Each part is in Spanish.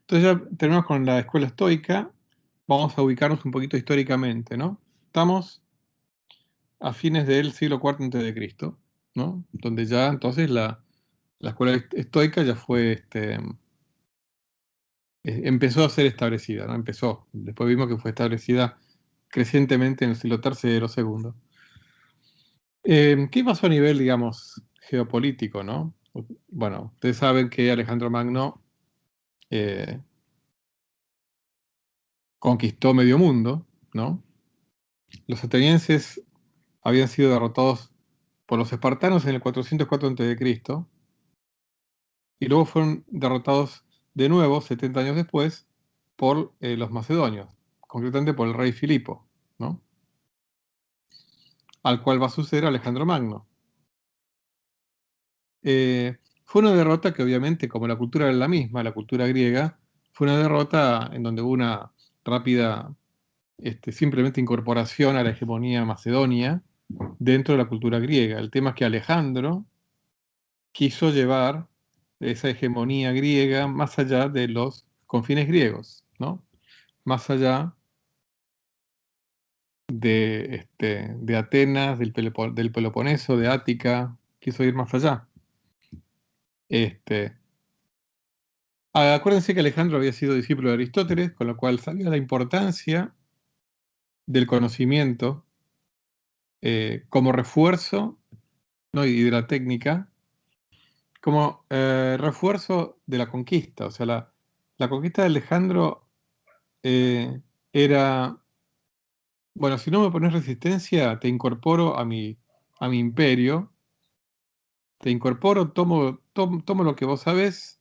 Entonces ya terminamos con la escuela estoica. Vamos a ubicarnos un poquito históricamente, ¿no? Estamos a fines del siglo IV antes de Cristo, ¿no? Donde ya entonces la escuela estoica ya fue, empezó a ser establecida, ¿no? Empezó. Después vimos que fue establecida crecientemente en el siglo III, segundo. ¿Qué pasó a nivel, digamos, geopolítico, no? Bueno, ustedes saben que Alejandro Magno eh, conquistó medio mundo, ¿no? Los atenienses habían sido derrotados por los espartanos en el 404 a.C. y luego fueron derrotados de nuevo, 70 años después, por los macedonios, concretamente por el rey Filipo, ¿no? Al cual va a suceder Alejandro Magno. Fue una derrota que obviamente, como la cultura era la misma, la cultura griega, fue una derrota en donde hubo una rápida, simplemente incorporación a la hegemonía macedonia dentro de la cultura griega. El tema es que Alejandro quiso llevar esa hegemonía griega más allá de los confines griegos, ¿no? Más allá de Atenas, del Peloponeso, de Ática, quiso ir más allá. Este, Acuérdense que Alejandro había sido discípulo de Aristóteles, con lo cual sabía la importancia del conocimiento como refuerzo, ¿no? Y de la técnica como refuerzo de la conquista. O sea, la conquista de Alejandro eh, era, bueno, si no me pones resistencia, te incorporo a mi imperio, te incorporo, tomo lo que vos sabés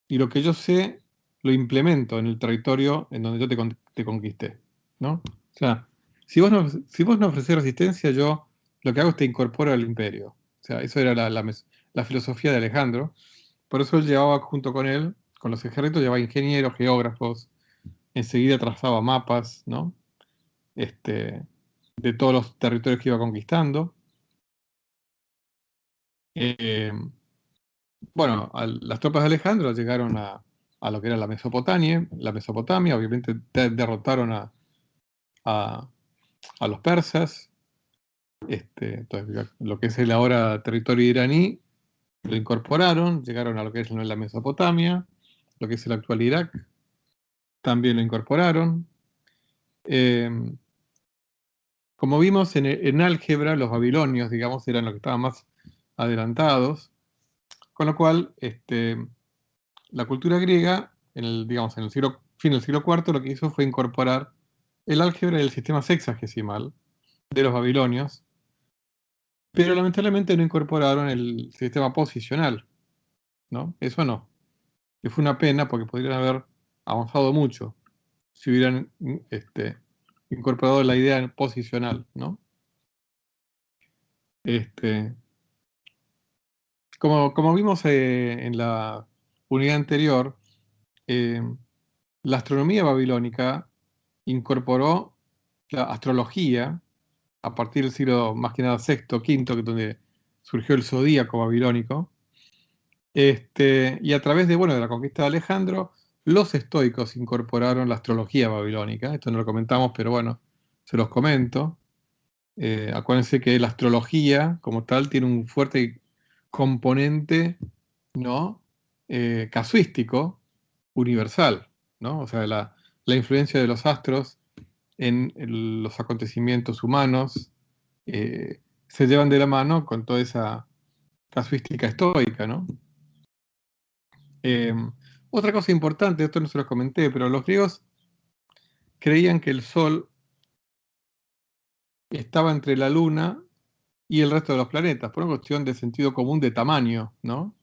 y lo que yo sé lo implemento en el territorio en donde yo te conquisté, ¿no? O sea, si vos no ofrecés resistencia, yo lo que hago es te incorporo al imperio. O sea, eso era la filosofía de Alejandro. Por eso él llevaba junto con él, con los ejércitos, llevaba ingenieros, geógrafos, enseguida trazaba mapas, ¿no? De todos los territorios que iba conquistando. Eh, bueno, las tropas de Alejandro llegaron a lo que era la Mesopotamia, obviamente derrotaron a- a los persas, entonces, lo que es el ahora territorio iraní, lo incorporaron, llegaron a lo que es la Mesopotamia, lo que es el actual Irak, también lo incorporaron. Eh, Como vimos en álgebra, los babilonios, digamos, eran los que estaban más adelantados, con lo cual la cultura griega, digamos, en el fin del siglo IV, lo que hizo fue incorporar el álgebra y el sistema sexagesimal de los babilonios, pero lamentablemente no incorporaron el sistema posicional, ¿no? Eso no. Y fue una pena porque podrían haber avanzado mucho si hubieran incorporado la idea posicional, ¿no? Este, como vimos en la unidad anterior, eh, la astronomía babilónica incorporó la astrología a partir del siglo más que nada sexto, quinto, que es donde surgió el zodíaco babilónico. Y a través de, bueno, de la conquista de Alejandro, los estoicos incorporaron la astrología babilónica. Esto no lo comentamos, pero bueno, se los comento. Acuérdense que la astrología, como tal, tiene un fuerte componente, ¿no? Casuístico, universal, ¿no? O sea, la influencia de los astros en los acontecimientos humanos se llevan de la mano con toda esa casuística estoica, ¿no? Eh, Otra cosa importante, esto no se los comenté, pero los griegos creían que el Sol estaba entre la Luna y el resto de los planetas, por una cuestión de sentido común de tamaño, ¿no?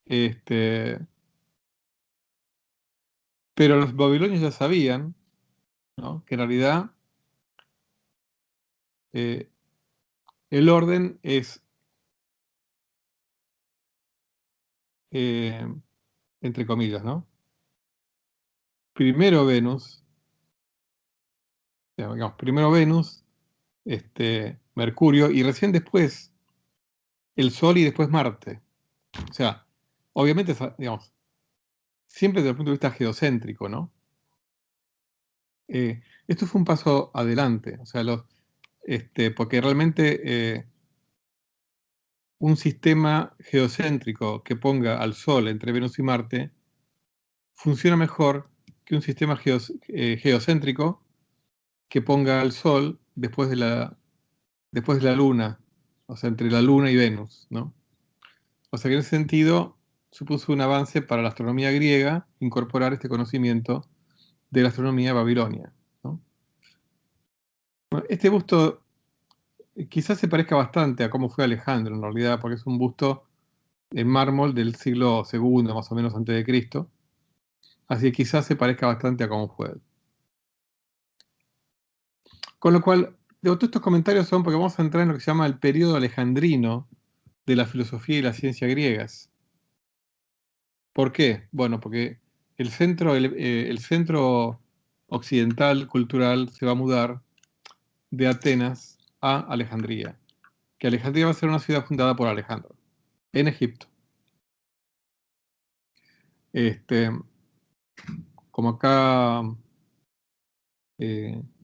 Este, pero los babilonios ya sabían, ¿no? Que en realidad eh, el orden es, eh, entre comillas, ¿no? Primero Venus, digamos, primero Venus, Mercurio, y recién después el Sol y después Marte. O sea, obviamente, digamos, siempre desde el punto de vista geocéntrico, ¿no? Esto fue un paso adelante, o sea, porque realmente un sistema geocéntrico que ponga al Sol entre Venus y Marte funciona mejor que un sistema geocéntrico que ponga al Sol después de la Luna, o sea, entre la Luna y Venus, ¿no? O sea que en ese sentido supuso un avance para la astronomía griega incorporar este conocimiento de la astronomía babilonia, ¿no? Bueno, este busto quizás se parezca bastante a cómo fue Alejandro en realidad, porque es un busto en mármol del siglo segundo, más o menos antes de Cristo, así que quizás se parezca bastante a cómo fue él. Con lo cual, todos estos comentarios son porque vamos a entrar en lo que se llama el periodo alejandrino de la filosofía y la ciencia griegas. ¿Por qué? Bueno, porque el centro occidental cultural se va a mudar de Atenas a Alejandría, que Alejandría va a ser una ciudad fundada por Alejandro, en Egipto. Este, como acá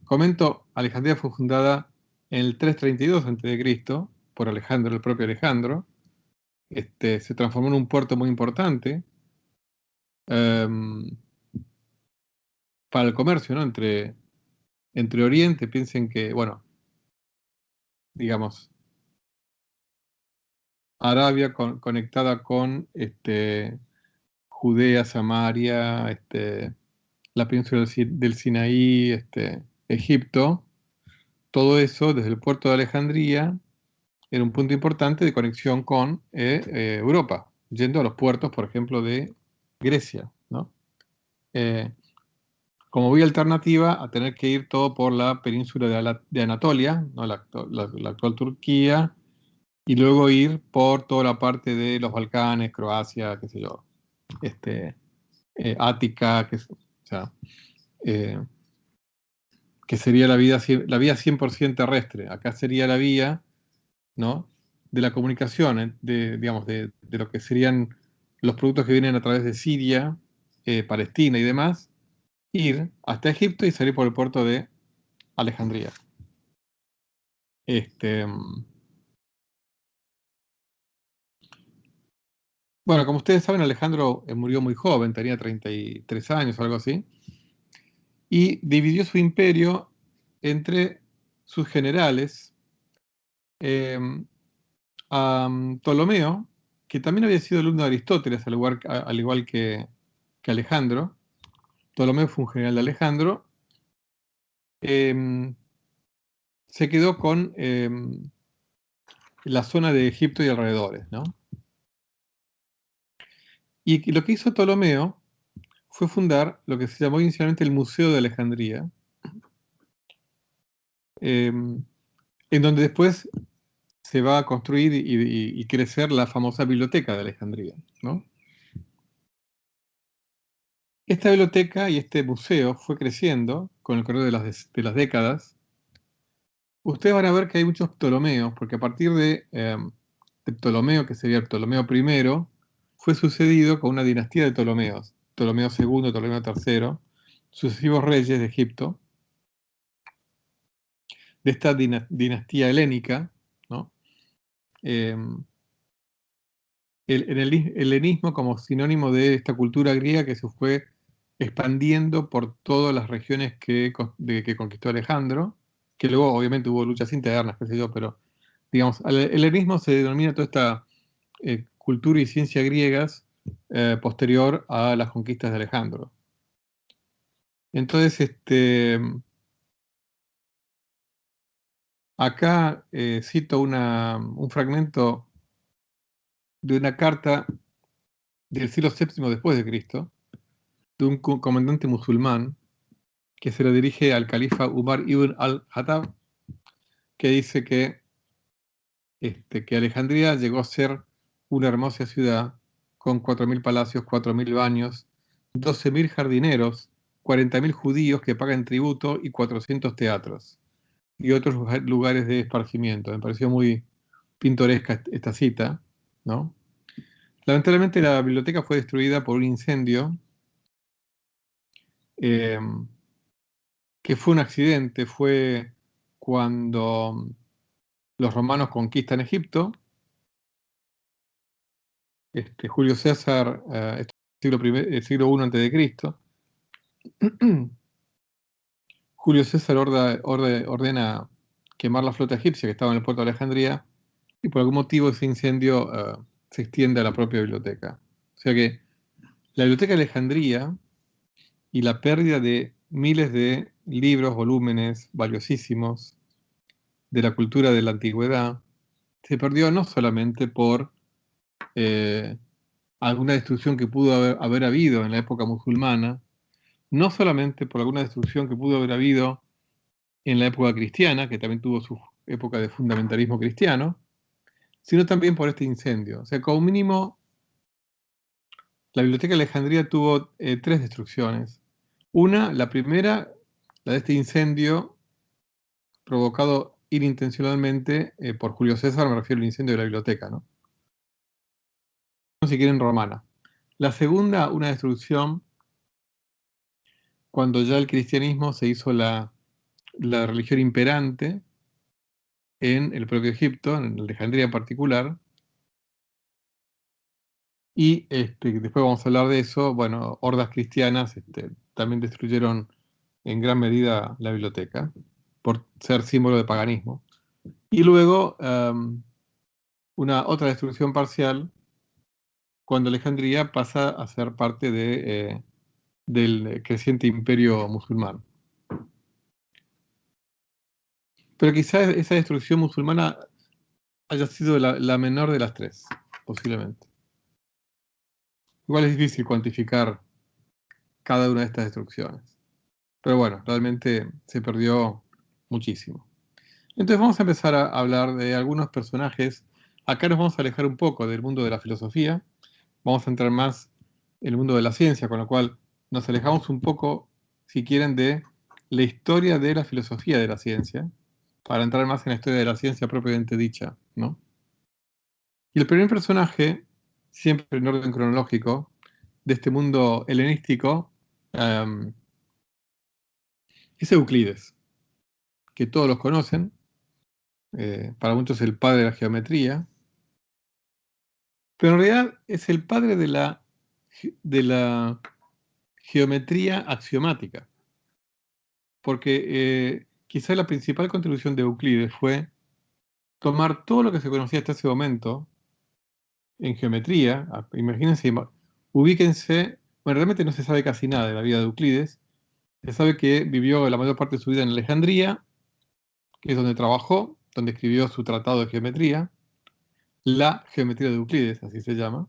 comento, Alejandría fue fundada en el 332 a.C. por Alejandro, el propio Alejandro. Se transformó en un puerto muy importante em, para el comercio, ¿no? Entre Oriente, piensen que, bueno, digamos, Arabia conectada con Judea, Samaria, la península del Sinaí, Egipto, todo eso desde el puerto de Alejandría era un punto importante de conexión con Europa, yendo a los puertos, por ejemplo, de Grecia, ¿no? Eh, como vía alternativa a tener que ir todo por la península de Anatolia, ¿no? La actual Turquía, y luego ir por toda la parte de los Balcanes, Croacia, qué sé yo, Ática, o sea, eh, que sería la vía 100% terrestre. Acá sería la vía, ¿no? De la comunicación, digamos, de lo que serían los productos que vienen a través de Siria, Palestina y demás, ir hasta Egipto y salir por el puerto de Alejandría. Este, bueno, como ustedes saben, Alejandro murió muy joven, tenía 33 años o algo así, y dividió su imperio entre sus generales, eh, a Ptolomeo, que también había sido alumno de Aristóteles, al igual que Alejandro. Ptolomeo fue un general de Alejandro. eh, Se quedó con la zona de Egipto y alrededores, ¿no? Y lo que hizo Ptolomeo fue fundar lo que se llamó inicialmente el Museo de Alejandría, en donde después se va a construir y crecer la famosa Biblioteca de Alejandría, ¿no? Esta biblioteca y este museo fue creciendo con el correr de las décadas. Ustedes van a ver que hay muchos Ptolomeos, porque a partir de Ptolomeo, que sería Ptolomeo I, fue sucedido con una dinastía de Ptolomeos, Ptolomeo II, Ptolomeo III, sucesivos reyes de Egipto, de esta dinastía helénica, ¿no? Eh, el helenismo como sinónimo de esta cultura griega que se fue expandiendo por todas las regiones que conquistó Alejandro, que luego obviamente hubo luchas internas, qué sé yo, pero digamos, el helenismo se denomina toda esta cultura y ciencia griegas posterior a las conquistas de Alejandro. Entonces, acá cito un fragmento de una carta del siglo VII después de Cristo, de un comandante musulmán que se lo dirige al califa Umar ibn al-Hattab, que dice que Alejandría llegó a ser una hermosa ciudad con 4.000 palacios, 4.000 baños, 12.000 jardineros, 40.000 judíos que pagan tributo y 400 teatros y otros lugares de esparcimiento. Me pareció muy pintoresca esta cita, ¿no? Lamentablemente la biblioteca fue destruida por un incendio eh, que fue un accidente, fue cuando los romanos conquistan Egipto. Julio César, siglo I antes de Cristo, Julio César ordena quemar la flota egipcia que estaba en el puerto de Alejandría, y por algún motivo ese incendio se extiende a la propia biblioteca. O sea que la biblioteca de Alejandría y la pérdida de miles de libros, volúmenes valiosísimos de la cultura de la antigüedad se perdió no solamente por eh, alguna destrucción que pudo haber habido en la época musulmana, no solamente por alguna destrucción que pudo haber habido en la época cristiana, que también tuvo su época de fundamentalismo cristiano, sino también por este incendio. O sea, como mínimo, la Biblioteca de Alejandría tuvo tres destrucciones. Una, la primera, la de este incendio provocado inintencionalmente por Julio César, me refiero al incendio de la biblioteca, ¿no? Si quieren, romana. La segunda, una destrucción cuando ya el cristianismo se hizo la religión imperante en el propio Egipto, en Alejandría en particular, y después vamos a hablar de eso. Bueno, hordas cristianas también destruyeron en gran medida la biblioteca, por ser símbolo de paganismo. Y luego una otra destrucción parcial cuando Alejandría pasa a ser parte del creciente imperio musulmán. Pero quizás esa destrucción musulmana haya sido la menor de las tres, posiblemente. Igual es difícil cuantificar cada una de estas destrucciones. Pero bueno, realmente se perdió muchísimo. Entonces vamos a empezar a hablar de algunos personajes. Acá nos vamos a alejar un poco del mundo de la filosofía. Vamos a entrar más en el mundo de la ciencia, con lo cual nos alejamos un poco, si quieren, de la historia de la filosofía de la ciencia, para entrar más en la historia de la ciencia propiamente dicha, ¿no? Y el primer personaje, siempre en orden cronológico, de este mundo helenístico, em, es Euclides, que todos los conocen, para muchos el padre de la geometría, pero en realidad es el padre de la geometría axiomática, porque quizá la principal contribución de Euclides fue tomar todo lo que se conocía hasta ese momento en geometría. Imagínense, ubíquense, bueno, realmente no se sabe casi nada de la vida de Euclides. Se sabe que vivió la mayor parte de su vida en Alejandría, que es donde trabajó, donde escribió su tratado de geometría, la geometría de Euclides, así se llama,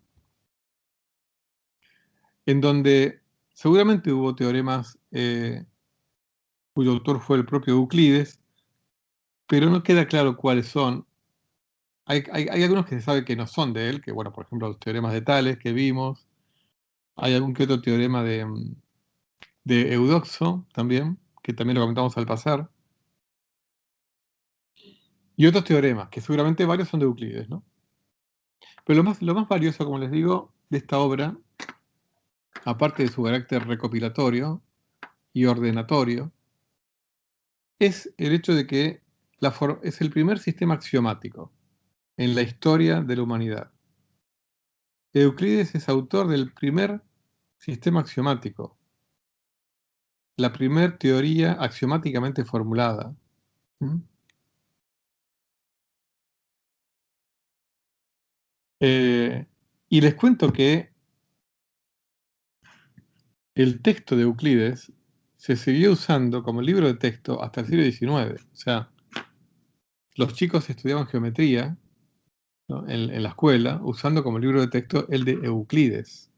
en donde seguramente hubo teoremas cuyo autor fue el propio Euclides, pero no queda claro cuáles son. Hay algunos que se sabe que no son de él, que bueno, por ejemplo, los teoremas de Tales que vimos. Hay algún que otro teorema de Eudoxo también, que también lo comentamos al pasar. Y otros teoremas, que seguramente varios son de Euclides, ¿no? Pero lo más valioso, como les digo, de esta obra, aparte de su carácter recopilatorio y ordenatorio, es el hecho de que es el primer sistema axiomático en la historia de la humanidad. Euclides es autor del primer sistema axiomático, la primer teoría axiomáticamente formulada. ¿Mm? Y les cuento que el texto de Euclides se siguió usando como libro de texto hasta el siglo XIX. O sea, los chicos estudiaban geometría, ¿no?, en la escuela, usando como libro de texto el de Euclides.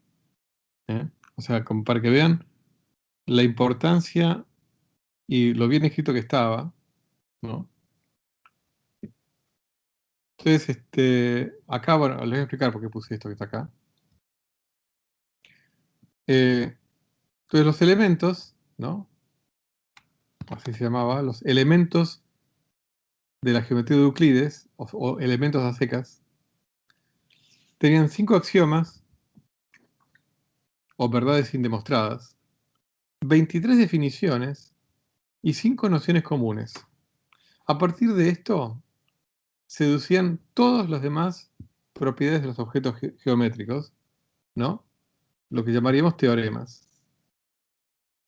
¿Eh? O sea, como para que vean la importancia y lo bien escrito que estaba, ¿no? Entonces, acá, bueno, les voy a explicar por qué puse esto que está acá. Entonces, los elementos, ¿no? Así se llamaba, los elementos de la geometría de Euclides, o elementos a secas, tenían 5 axiomas o verdades indemostradas, 23 definiciones y 5 nociones comunes. A partir de esto, se deducían todas las demás propiedades de los objetos geométricos, ¿no? Lo que llamaríamos teoremas.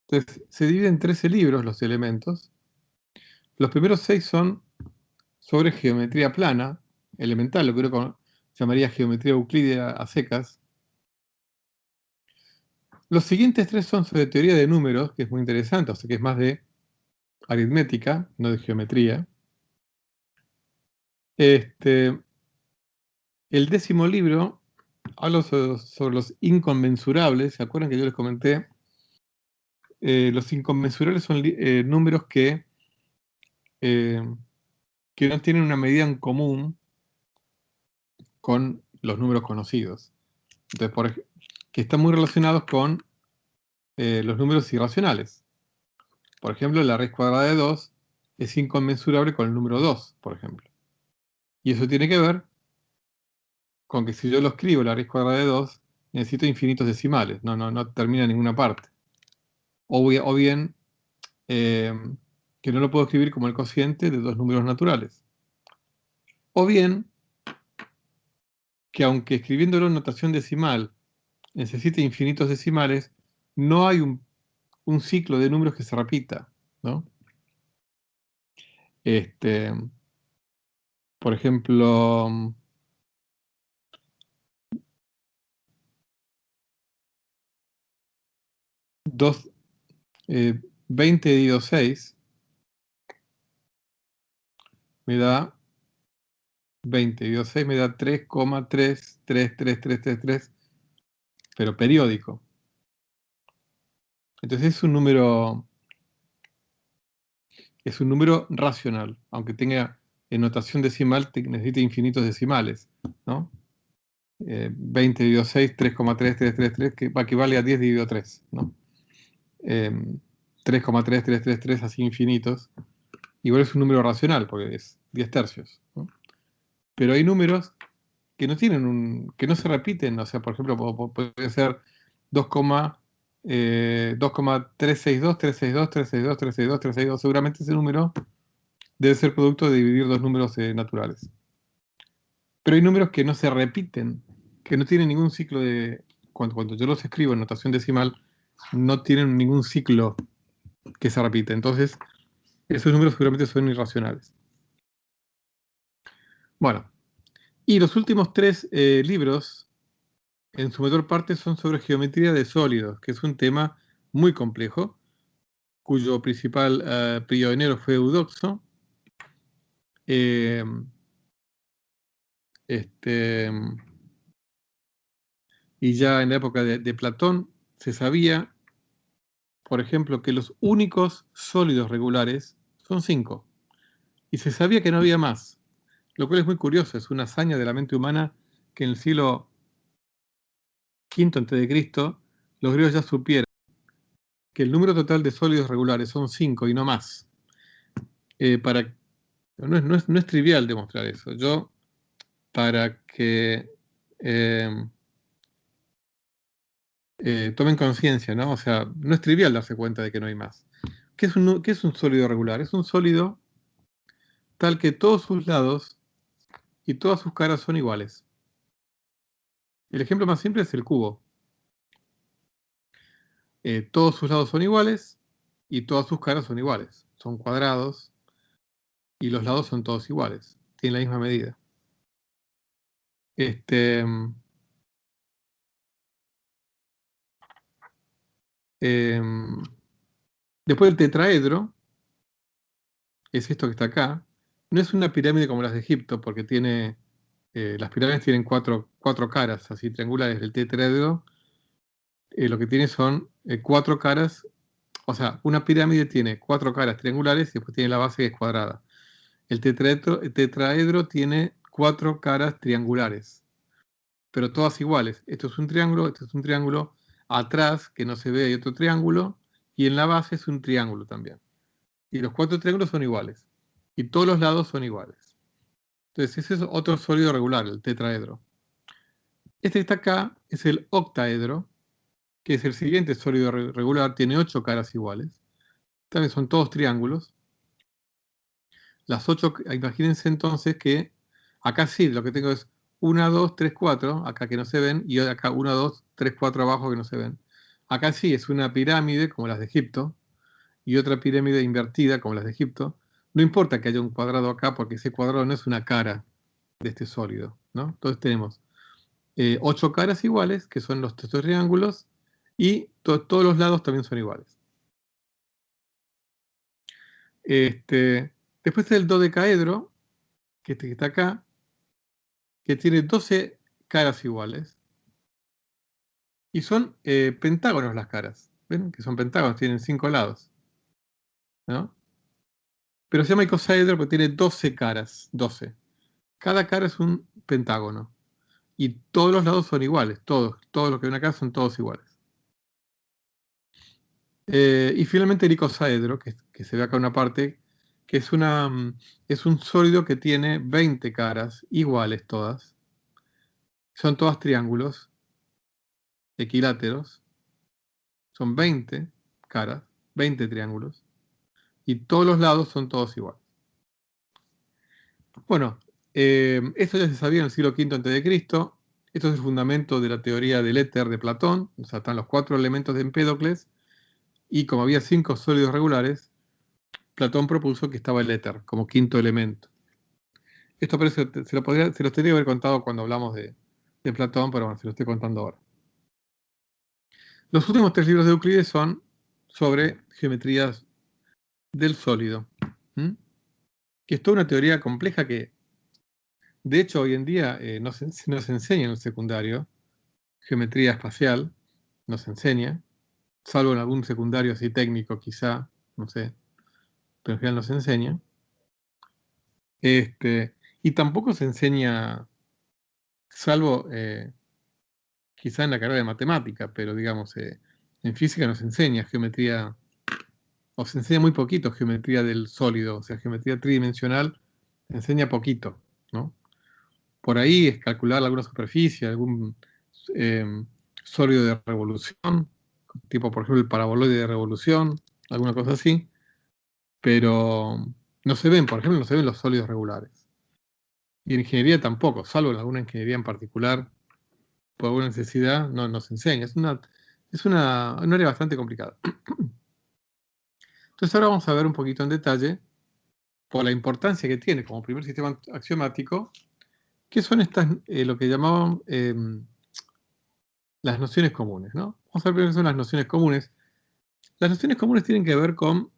Entonces, se dividen en 13 libros los elementos. Los primeros 6 son sobre geometría plana, elemental, lo que uno llamaría geometría euclídea a secas. Los siguientes 3 son sobre teoría de números, que es muy interesante, o sea que es más de aritmética, no de geometría. El 10º libro habla sobre los inconmensurables. ¿Se acuerdan que yo les comenté? Los inconmensurables son números que no tienen una medida en común con los números conocidos. Entonces, que están muy relacionados con los números irracionales. Por ejemplo, la raíz cuadrada de 2 es inconmensurable con el número 2, por ejemplo. Y eso tiene que ver con que si yo lo escribo, la raíz cuadrada de 2, necesito infinitos decimales, no termina en ninguna parte. O bien que no lo puedo escribir como el cociente de dos números naturales. O bien que aunque escribiéndolo en notación decimal necesite infinitos decimales, no hay un ciclo de números que se repita, ¿no? Por ejemplo, 20 dividido 6 me da 20 dividido 6 me da 3,33333, pero periódico. Entonces es un número racional, aunque tenga en notación decimal, necesita infinitos decimales, ¿no? 20 dividido 6, 3,3333, que equivale a 10 dividido 3, ¿no? 3,3333 así infinitos. Igual es un número racional, porque es 10 tercios, ¿no? Pero hay números que no tienen que no se repiten, o sea, por ejemplo, puede ser 2,362, 362, 362, 362, 362. Seguramente ese número debe ser producto de dividir dos números naturales. Pero hay números que no se repiten, que no tienen ningún ciclo de... Cuando yo los escribo en notación decimal, no tienen ningún ciclo que se repite. Entonces, esos números seguramente son irracionales. Bueno, y los últimos 3 libros, en su mayor parte, son sobre geometría de sólidos, que es un tema muy complejo, cuyo principal pionero fue Eudoxo. Y ya en la época de Platón se sabía, por ejemplo, que los únicos sólidos regulares son 5. Y se sabía que no había más, lo cual es muy curioso, es una hazaña de la mente humana que en el siglo V a.C. los griegos ya supieran que el número total de sólidos regulares son 5 y no más. No es trivial demostrar eso. Para que tomen conciencia, ¿no? O sea, no es trivial darse cuenta de que no hay más. ¿Qué es un sólido regular? Es un sólido tal que todos sus lados y todas sus caras son iguales. El ejemplo más simple es el cubo. Todos sus lados son iguales y todas sus caras son iguales. Son cuadrados y los lados son todos iguales. Tienen la misma medida. Después el tetraedro, es esto que está acá. No es una pirámide como las de Egipto, porque las pirámides tienen cuatro caras así triangulares. El tetraedro lo que tiene son 4 caras. O sea, una pirámide tiene 4 caras triangulares y después tiene la base que es cuadrada. El tetraedro tiene 4 caras triangulares, pero todas iguales. Esto es un triángulo, atrás, que no se ve, hay otro triángulo, y en la base es un triángulo también. Y los 4 triángulos son iguales. Y todos los lados son iguales. Entonces, ese es otro sólido regular, el tetraedro. Este que está acá es el octaedro, que es el siguiente sólido regular, tiene 8 caras iguales. También son todos triángulos. Las 8, imagínense entonces que acá sí, lo que tengo es 1, 2, 3, 4, acá que no se ven, y acá 1, 2, 3, 4 abajo que no se ven. Acá sí es una pirámide como las de Egipto, y otra pirámide invertida como las de Egipto. No importa que haya un cuadrado acá, porque ese cuadrado no es una cara de este sólido, ¿no? Entonces tenemos 8 caras iguales, que son los estos triángulos, y todos los lados también son iguales. Después el dodecaedro, que está acá, que tiene 12 caras iguales, y son pentágonos las caras. ¿Ven? Que son pentágonos, tienen 5 lados, ¿no? Pero se llama icosaedro porque tiene 12 caras, 12. Cada cara es un pentágono. Y todos los lados son iguales, todos los que ven acá son todos iguales. Y finalmente el icosaedro, que se ve acá una parte, que es un sólido que tiene 20 caras iguales todas. Son todas triángulos equiláteros. Son 20 caras, 20 triángulos. Y todos los lados son todos iguales. Bueno, esto ya se sabía en el siglo V a.C. Esto es el fundamento de la teoría del éter de Platón. O sea, están los 4 elementos de Empédocles. Y como había 5 sólidos regulares, Platón propuso que estaba el éter como quinto elemento. Esto parece, se los tendría que haber contado cuando hablamos de Platón, pero bueno, se lo estoy contando ahora. Los últimos 3 libros de Euclides son sobre geometrías del sólido. Que es toda una teoría compleja que, de hecho, hoy en día no se enseña en el secundario. Geometría espacial no se enseña, salvo en algún secundario así técnico quizá, no sé, pero en general no se enseña. Y tampoco se enseña, salvo quizá en la carrera de matemática, pero digamos, en física no se enseña geometría, o se enseña muy poquito geometría del sólido, o sea, geometría tridimensional se enseña poquito, ¿no? Por ahí es calcular alguna superficie, algún eh, sólido de revolución, tipo por ejemplo el paraboloide de revolución, alguna cosa así, pero no se ven, por ejemplo, no se ven los sólidos regulares. Y en ingeniería tampoco, salvo en alguna ingeniería en particular, por alguna necesidad, no nos enseña. Un área bastante complicada. Entonces ahora vamos a ver un poquito en detalle, por la importancia que tiene como primer sistema axiomático, qué son estas, lo que llamaban las nociones comunes, ¿no? Vamos a ver qué son las nociones comunes. Las nociones comunes tienen que ver con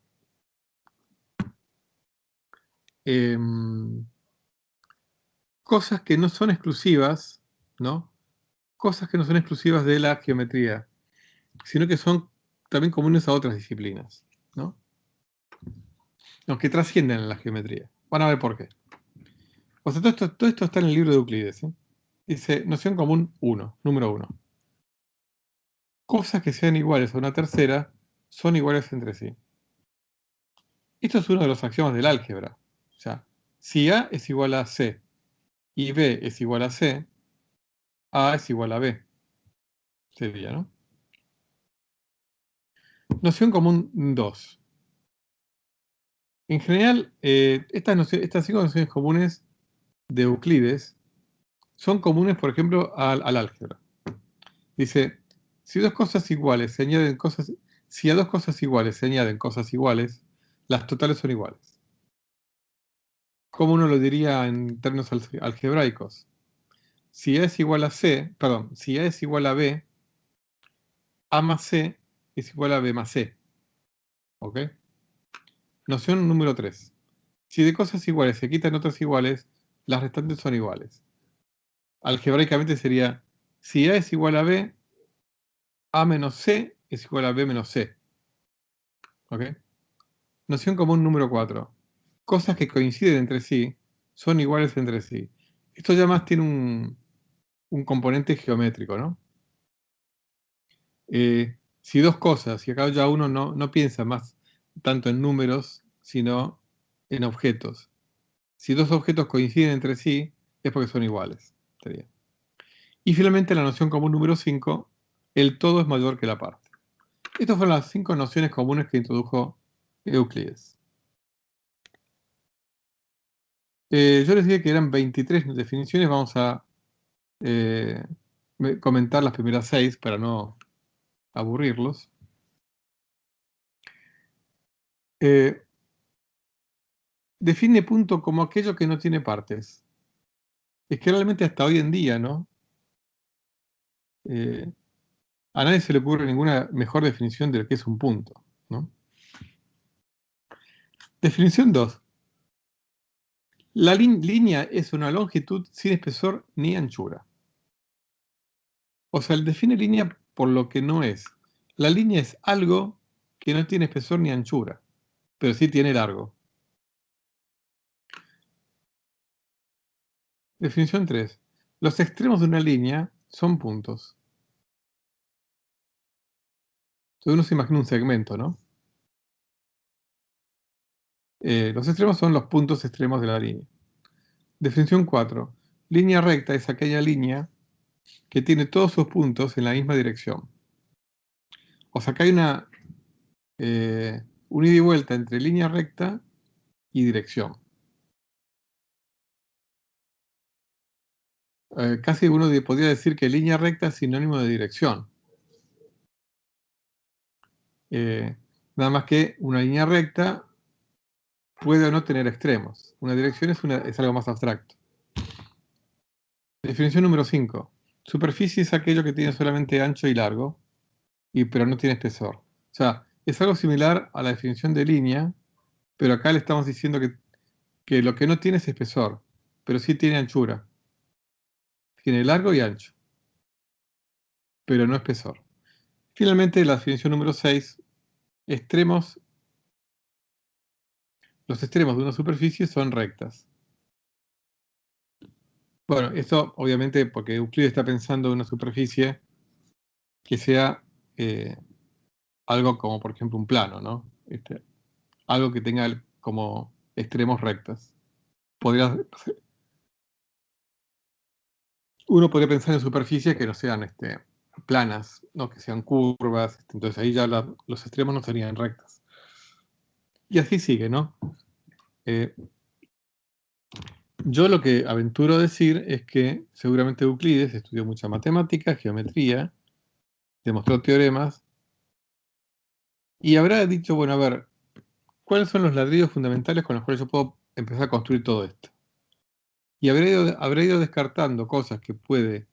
cosas que no son exclusivas, ¿no? Cosas que no son exclusivas de la geometría, sino que son también comunes a otras disciplinas, ¿no? Los que trascienden la geometría. Van a ver por qué. O sea, todo esto está en el libro de Euclides. Dice, noción común 1, número 1. Cosas que sean iguales a una tercera son iguales entre sí. Esto es uno de los axiomas del álgebra. O sea, si A es igual a C y B es igual a C, A es igual a B. Sería, ¿no? Noción común 2. En general, estas 5 nociones comunes de Euclides son comunes, por ejemplo, al álgebra. Dice, si a dos cosas iguales se añaden cosas iguales, las totales son iguales. ¿Cómo uno lo diría en términos algebraicos? Si A es igual a C, perdón, si A es igual a B, A más C es igual a B más C. ¿Ok? Noción número 3. Si de cosas iguales se quitan otras iguales, las restantes son iguales. Algebraicamente sería, si A es igual a B, A menos C es igual a B menos C. ¿Ok? Noción común número 4. Cosas que coinciden entre sí son iguales entre sí. Esto ya más tiene un componente geométrico, ¿no? Si dos cosas, y acá ya uno no piensa más tanto en números, sino en objetos. Si dos objetos coinciden entre sí, es porque son iguales. Sería. Y finalmente la noción común número 5, el todo es mayor que la parte. Estas fueron las 5 nociones comunes que introdujo Euclides. Yo les dije que eran 23 definiciones, vamos a comentar las primeras 6 para no aburrirlos. Define punto como aquello que no tiene partes. Es que realmente hasta hoy en día, ¿no? A nadie se le ocurre ninguna mejor definición de lo que es un punto, ¿no? Definición 2. La línea es una longitud sin espesor ni anchura. O sea, él define línea por lo que no es. La línea es algo que no tiene espesor ni anchura, pero sí tiene largo. Definición 3. Los extremos de una línea son puntos. Entonces uno se imagina un segmento, ¿no? Los extremos son los puntos extremos de la línea. Definición 4. Línea recta es aquella línea que tiene todos sus puntos en la misma dirección. O sea, que hay un ida y vuelta entre línea recta y dirección. Casi uno podría decir que línea recta es sinónimo de dirección. Nada más que una línea recta puede o no tener extremos. Una dirección es algo más abstracto. Definición número 5. Superficie es aquello que tiene solamente ancho y largo, pero no tiene espesor. O sea, es algo similar a la definición de línea, pero acá le estamos diciendo que lo que no tiene es espesor, pero sí tiene anchura. Tiene largo y ancho, pero no espesor. Finalmente, la definición número 6. Los extremos de una superficie son rectas. Bueno, esto obviamente porque Euclides está pensando en una superficie que sea algo como, por ejemplo, un plano, ¿no? Algo que tenga como extremos rectas. Uno podría pensar en superficies que no sean planas, ¿no? Que sean curvas, entonces ahí ya los extremos no serían rectas. Y así sigue, ¿no? Yo lo que aventuro decir es que seguramente Euclides estudió mucha matemática, geometría, demostró teoremas, y habrá dicho, bueno, a ver, ¿cuáles son los ladrillos fundamentales con los cuales yo puedo empezar a construir todo esto? Y habrá ido descartando cosas que puede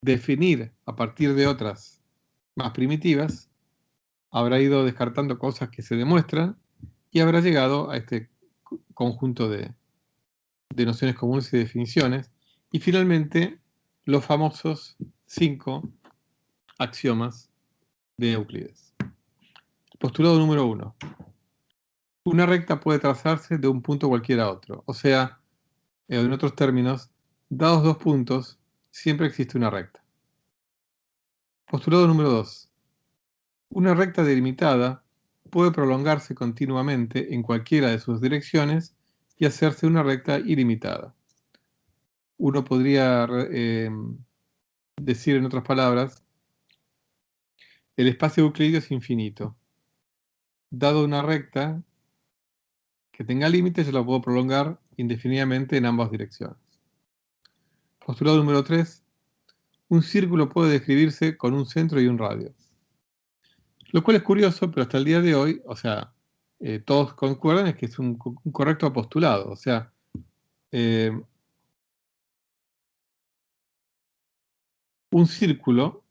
definir a partir de otras más primitivas, habrá ido descartando cosas que se demuestran, y habrá llegado a este conjunto de nociones comunes y definiciones, y finalmente los famosos 5 axiomas de Euclides. Postulado número 1. Una recta puede trazarse de un punto cualquiera a otro. O sea, en otros términos, dados dos puntos, siempre existe una recta. Postulado número 2. Una recta delimitada puede prolongarse continuamente en cualquiera de sus direcciones y hacerse una recta ilimitada. Uno podría decir en otras palabras, el espacio euclidio es infinito. Dado una recta que tenga límites, yo la puedo prolongar indefinidamente en ambas direcciones. Postulado número 3. Un círculo puede describirse con un centro y un radio. Lo cual es curioso, pero hasta el día de hoy, o sea, todos concuerdan en que es un correcto postulado. O sea, un círculo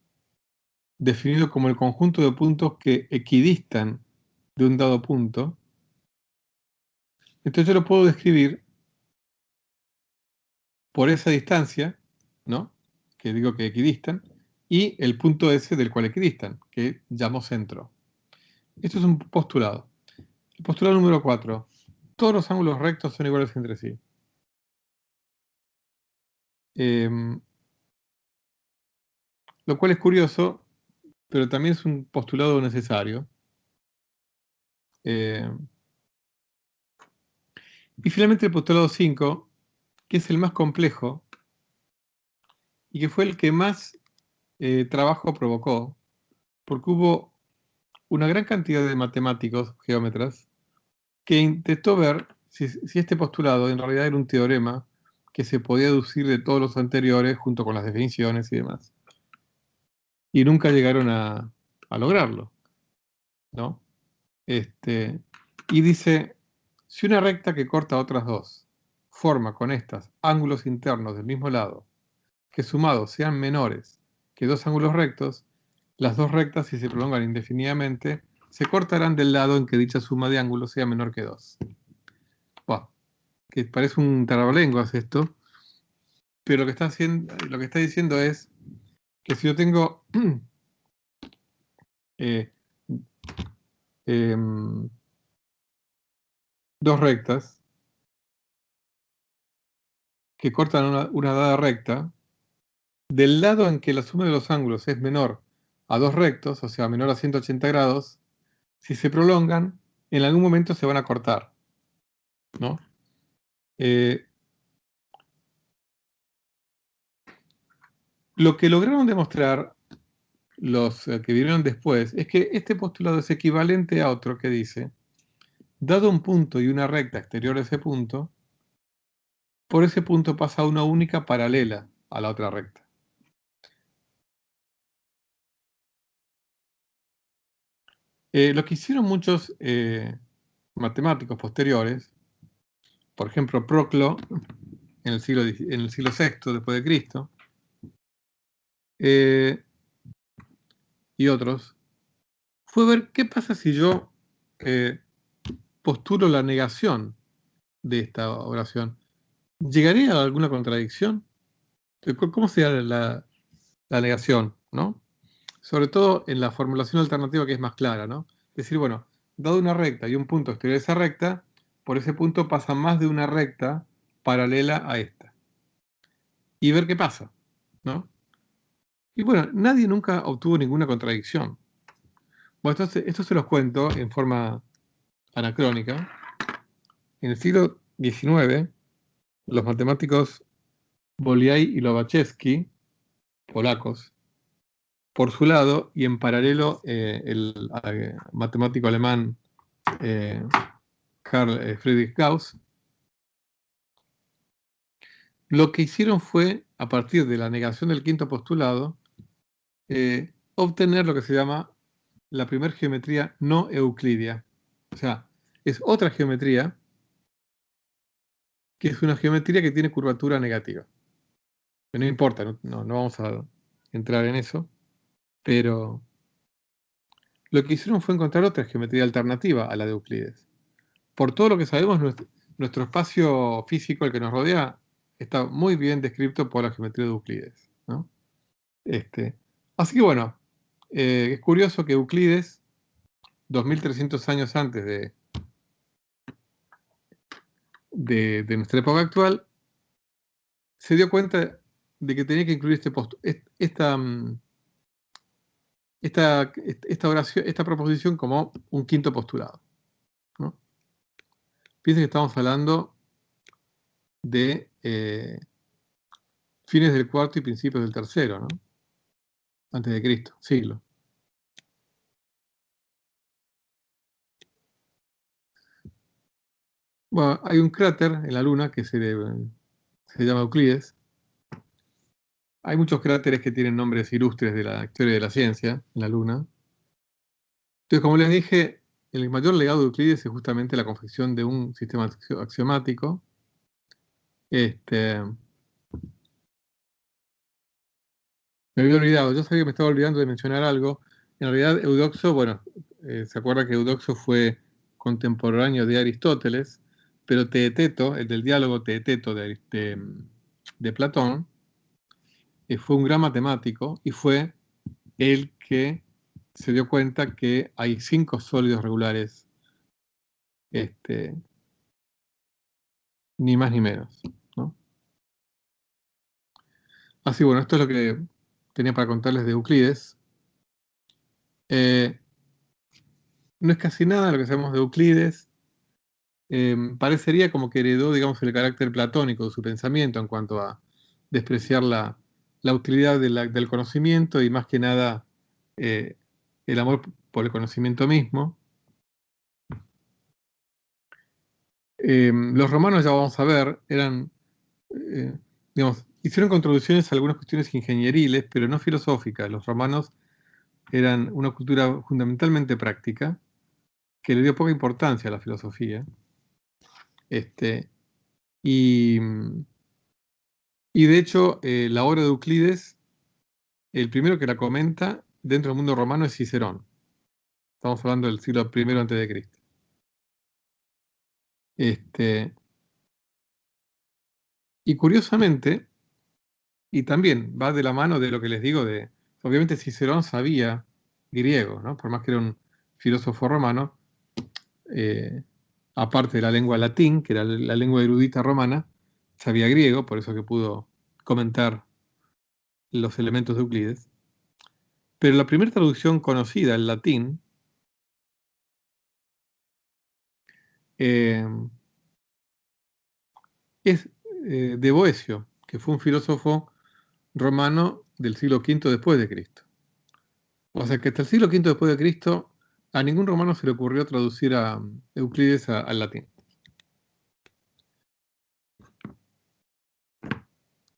definido como el conjunto de puntos que equidistan de un dado punto, entonces yo lo puedo describir por esa distancia, ¿no? Que digo que equidistan, y el punto S del cual equidistan, que llamo centro. Esto es un postulado. El postulado número 4. Todos los ángulos rectos son iguales entre sí. Lo cual es curioso, pero también es un postulado necesario. Y finalmente el postulado 5, que es el más complejo, y que fue el que más trabajo provocó, porque hubo una gran cantidad de matemáticos, geómetras, que intentó ver si este postulado en realidad era un teorema que se podía deducir de todos los anteriores junto con las definiciones y demás. Y nunca llegaron a lograrlo, ¿no? Y dice, si una recta que corta otras dos forma con estas ángulos internos del mismo lado, que sumados sean menores que dos ángulos rectos, las dos rectas, si se prolongan indefinidamente, se cortarán del lado en que dicha suma de ángulos sea menor que 2. Buah, que parece un trabalenguas esto, pero lo que está diciendo es que si yo tengo eh, em, dos rectas que cortan una dada recta, del lado en que la suma de los ángulos es menor a dos rectos, o sea, menor a 180 grados, si se prolongan, en algún momento se van a cortar, ¿no? Lo que lograron demostrar los que vinieron después es que este postulado es equivalente a otro que dice, dado un punto y una recta exterior a ese punto, por ese punto pasa una única paralela a la otra recta. Lo que hicieron muchos matemáticos posteriores, por ejemplo Proclo, en el siglo VI después de Cristo, y otros, fue ver qué pasa si yo postulo la negación de esta oración. ¿Llegaría a alguna contradicción? ¿Cómo sería la negación, ¿no? Sobre todo en la formulación alternativa que es más clara, ¿no? Decir, bueno, dado una recta y un punto exterior de esa recta, por ese punto pasa más de una recta paralela a esta. Y ver qué pasa, ¿no? Y bueno, nadie nunca obtuvo ninguna contradicción. Bueno, entonces, esto se los cuento en forma anacrónica. En el siglo XIX, los matemáticos Bolyai y Lobachevsky, polacos, por su lado, y en paralelo el matemático alemán Carl Friedrich Gauss, lo que hicieron fue, a partir de la negación del quinto postulado, obtener lo que se llama la primera geometría no euclidia. O sea, es otra geometría que es una geometría que tiene curvatura negativa. No importa, no vamos a entrar en eso, pero lo que hicieron fue encontrar otra geometría alternativa a la de Euclides. Por todo lo que sabemos, nuestro espacio físico, el que nos rodea, está muy bien descrito por la geometría de Euclides, ¿no? Así que bueno, es curioso que Euclides, 2300 años antes de nuestra época actual, se dio cuenta de que tenía que incluir esta proposición como un quinto postulado, ¿no? Piensen que estamos hablando de fines del cuarto y principios del tercero, ¿no? Antes de Cristo, siglo. Bueno, hay un cráter en la Luna que se llama Euclides. Hay muchos cráteres que tienen nombres ilustres de la historia de la ciencia en la Luna. Entonces, como les dije, el mayor legado de Euclides es justamente la confección de un sistema axiomático. Me había olvidado, yo sabía que me estaba olvidando de mencionar algo. En realidad, Eudoxo, bueno, se acuerda que Eudoxo fue contemporáneo de Aristóteles, pero Teeteto, el del diálogo Teeteto de Platón, fue un gran matemático y fue el que se dio cuenta que hay 5 sólidos regulares, ni más ni menos, ¿no? Así, bueno, esto es lo que tenía para contarles de Euclides. No es casi nada lo que sabemos de Euclides. Parecería como que heredó, digamos, el carácter platónico de su pensamiento en cuanto a despreciar la utilidad del conocimiento y más que nada el amor por el conocimiento mismo. Los romanos, ya vamos a ver, hicieron contribuciones a algunas cuestiones ingenieriles, pero no filosóficas. Los romanos eran una cultura fundamentalmente práctica, que le dio poca importancia a la filosofía. Y de hecho, la obra de Euclides, el primero que la comenta dentro del mundo romano es Cicerón. Estamos hablando del siglo I antes de Cristo. Y curiosamente, y también va de la mano de lo que les digo obviamente Cicerón sabía griego, ¿no? Por más que era un filósofo romano, aparte de la lengua latín, que era la lengua erudita romana, sabía griego, por eso que pudo comentar los elementos de Euclides. Pero la primera traducción conocida al latín es de Boecio, que fue un filósofo romano del siglo V después de Cristo. O sea que hasta el siglo V después de Cristo a ningún romano se le ocurrió traducir a Euclides al latín.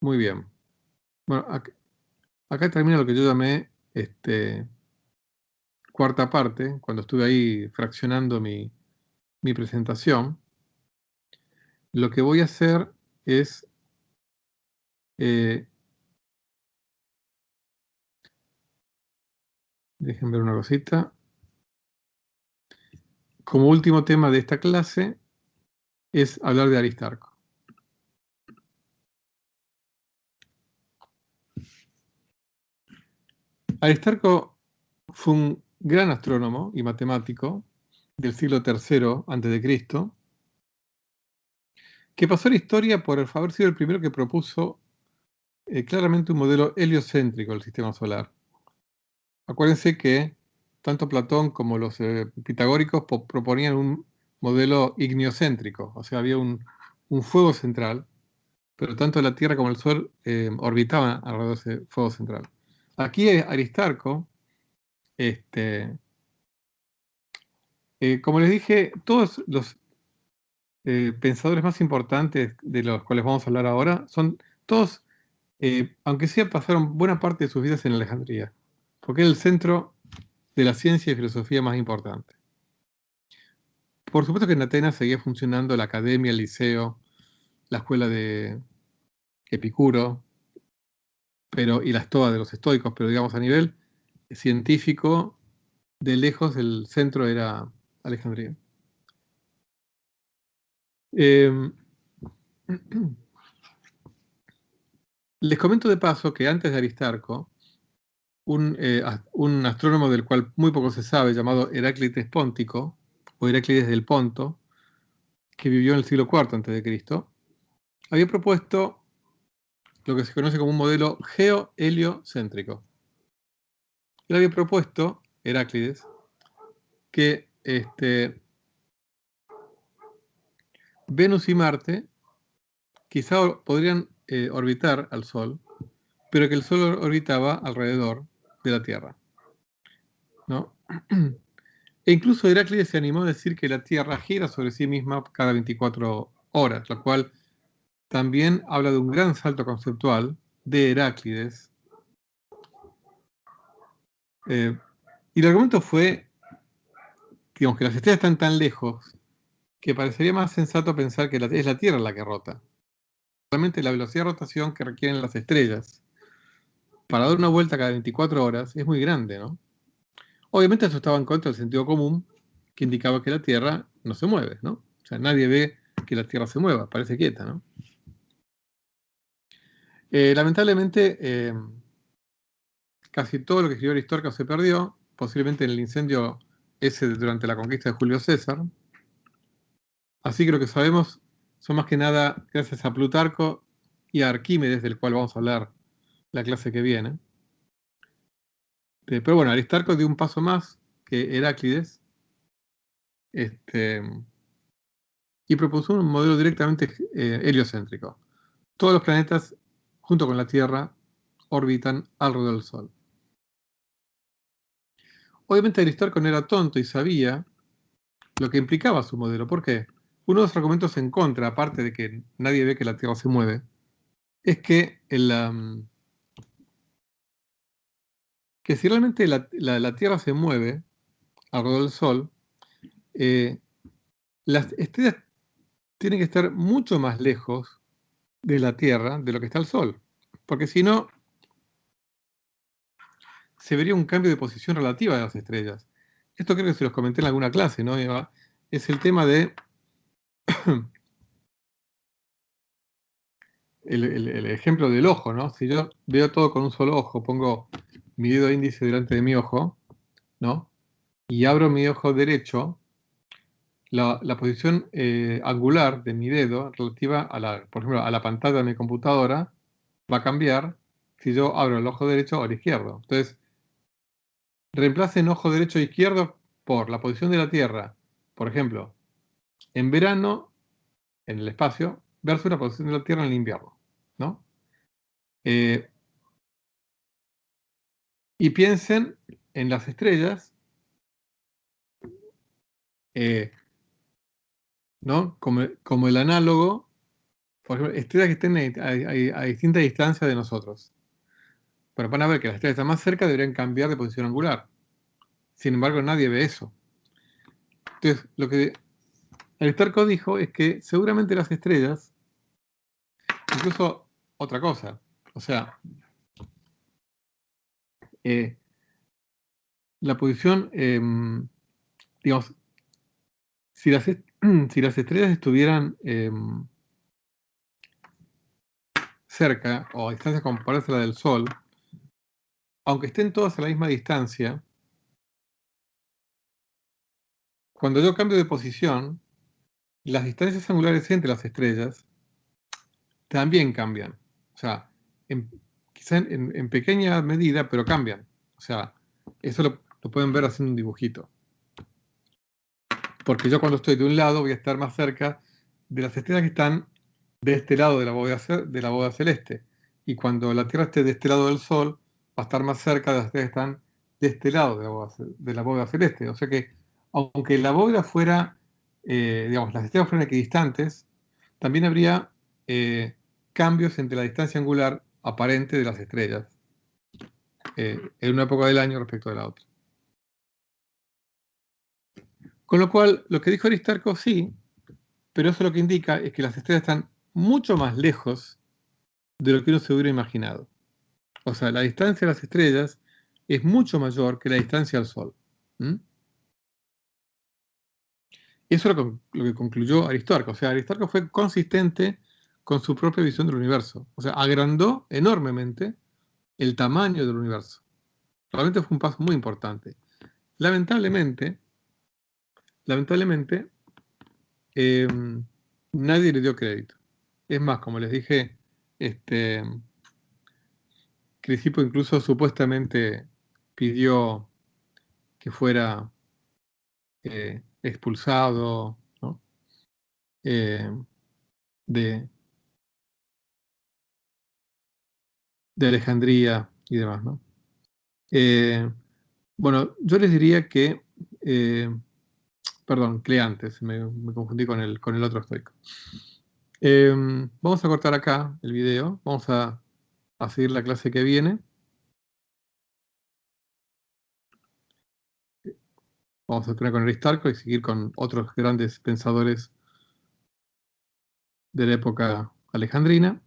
Muy bien. Bueno, acá termina lo que yo llamé cuarta parte, cuando estuve ahí fraccionando mi presentación. Lo que voy a hacer es dejen ver una cosita. Como último tema de esta clase es hablar de Aristarco. Aristarco fue un gran astrónomo y matemático del siglo III a.C., que pasó a la historia por haber sido el primero que propuso claramente un modelo heliocéntrico del sistema solar. Acuérdense que tanto Platón como los pitagóricos proponían un modelo igniocéntrico, o sea, había un fuego central, pero tanto la Tierra como el Sol orbitaban alrededor de ese fuego central. Aquí Aristarco, como les dije, todos los pensadores más importantes de los cuales vamos a hablar ahora son todos, aunque sea, pasaron buena parte de sus vidas en Alejandría, porque era el centro de la ciencia y filosofía más importante. Por supuesto que en Atenas seguía funcionando la academia, el liceo, la escuela de Epicuro, y la estoa de los estoicos, pero digamos a nivel científico, de lejos el centro era Alejandría. Les comento de paso que antes de Aristarco, un astrónomo del cual muy poco se sabe, llamado Heráclides Póntico, o Heráclides del Ponto, que vivió en el siglo IV a.C., había propuesto lo que se conoce como un modelo geo-heliocéntrico. Él había propuesto, Heráclides, que Venus y Marte quizá podrían orbitar al Sol, pero que el Sol orbitaba alrededor de la Tierra, ¿no? E incluso Heráclides se animó a decir que la Tierra gira sobre sí misma cada 24 horas, lo cual también habla de un gran salto conceptual de Heráclides. Y el argumento fue, digamos, que las estrellas están tan lejos que parecería más sensato pensar que es la Tierra la que rota. Realmente la velocidad de rotación que requieren las estrellas para dar una vuelta cada 24 horas es muy grande, ¿no? Obviamente eso estaba en contra del sentido común, que indicaba que la Tierra no se mueve, ¿no? O sea, nadie ve que la Tierra se mueva, parece quieta, ¿no? Lamentablemente, casi todo lo que escribió Aristarco se perdió, posiblemente en el incendio ese durante la conquista de Julio César. Así que lo que sabemos son más que nada gracias a Plutarco y a Arquímedes, del cual vamos a hablar la clase que viene. Pero bueno, Aristarco dio un paso más que Heráclides y propuso un modelo directamente heliocéntrico. Todos los planetas, junto con la Tierra, orbitan alrededor del Sol. Obviamente Aristarco no era tonto y sabía lo que implicaba su modelo. ¿Por qué? Uno de los argumentos en contra, aparte de que nadie ve que la Tierra se mueve, es que, que si realmente la Tierra se mueve alrededor del Sol, eh, las estrellas tienen que estar mucho más lejos de la Tierra de lo que está el Sol. Porque si no, se vería un cambio de posición relativa de las estrellas. Esto creo que se los comenté en alguna clase, ¿no, Eva? Es el tema de el ejemplo del ojo, ¿no? Si yo veo todo con un solo ojo, pongo mi dedo índice delante de mi ojo, ¿no? Y abro mi ojo derecho, la posición angular de mi dedo relativa a por ejemplo, a la pantalla de mi computadora va a cambiar si yo abro el ojo derecho o el izquierdo. Entonces, reemplacen ojo derecho e izquierdo por la posición de la Tierra, por ejemplo, en verano, en el espacio, versus la posición de la Tierra en el invierno, ¿no? Eh, y piensen en las estrellas, eh, ¿no? Como el análogo, por ejemplo, estrellas que estén a distinta distancia de nosotros. Pero van a ver que las estrellas que están más cerca deberían cambiar de posición angular. Sin embargo, nadie ve eso. Entonces, lo que Aristarco dijo es que seguramente las estrellas, incluso otra cosa, o sea, eh, la posición, digamos, si las, si las estrellas estuvieran cerca o a distancia comparables a la del Sol, aunque estén todas a la misma distancia, cuando yo cambio de posición, las distancias angulares entre las estrellas también cambian. O sea, quizá en pequeña medida, pero cambian. O sea, eso lo pueden ver haciendo un dibujito. Porque yo cuando estoy de un lado voy a estar más cerca de las estrellas que están de este lado de la bóveda celeste. Y cuando la Tierra esté de este lado del Sol, va a estar más cerca de las estrellas que están de este lado de la bóveda celeste. O sea que, aunque la bóveda fuera, digamos, las estrellas fueran equidistantes, también habría cambios entre la distancia angular aparente de las estrellas en una época del año respecto de la otra. Con lo cual, lo que dijo Aristarco sí, pero eso lo que indica es que las estrellas están mucho más lejos de lo que uno se hubiera imaginado. O sea, la distancia de las estrellas es mucho mayor que la distancia al Sol. ¿Mm? Eso es lo que concluyó Aristarco. O sea, Aristarco fue consistente con su propia visión del universo. O sea, agrandó enormemente el tamaño del universo. Realmente fue un paso muy importante. Lamentablemente, lamentablemente, eh, nadie le dio crédito. Es más, como les dije, Crisipo incluso supuestamente pidió que fuera expulsado, ¿no? eh, de, de Alejandría y demás, ¿no? Eh, bueno, yo les diría que, eh, perdón, Cleantes, me confundí con el otro estoico. Vamos a cortar acá el video, vamos a seguir la clase que viene. Vamos a terminar con Aristarco y seguir con otros grandes pensadores de la época alejandrina.